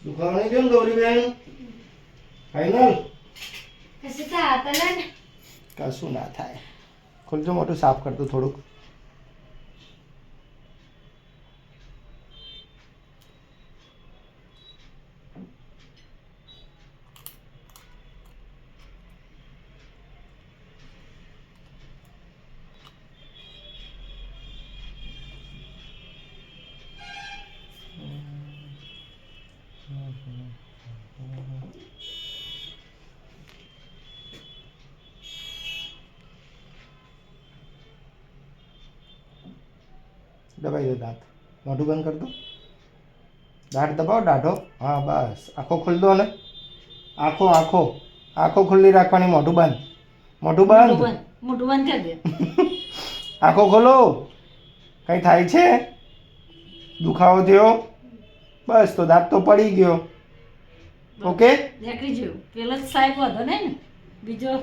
દુખાવો નહીં થયો ને ગૌરીબેન? ફાઈનલ? કશું ના થાય. ખોલજો, મોટું સાફ કરતું થોડુંક. દબાઈ દો દાંત. મોઢું બંધ કર દો. દાંત દબાવો દાઢો. હા બસ. આંખો ખોલી દો ને. આંખો આંખો આંખો ખુલ્લી રાખવાની. મોઢું બંધ. મોઢું બંધ. મોઢું બંધ કરી દે. આંખો ખોલો. કંઈ થાય છે? દુખાવો થયો? બસ તો દાંત તો પડી ગયો. ઓકે. દેખરી જેવું પેલો જ સાહેબ વધો ને બીજો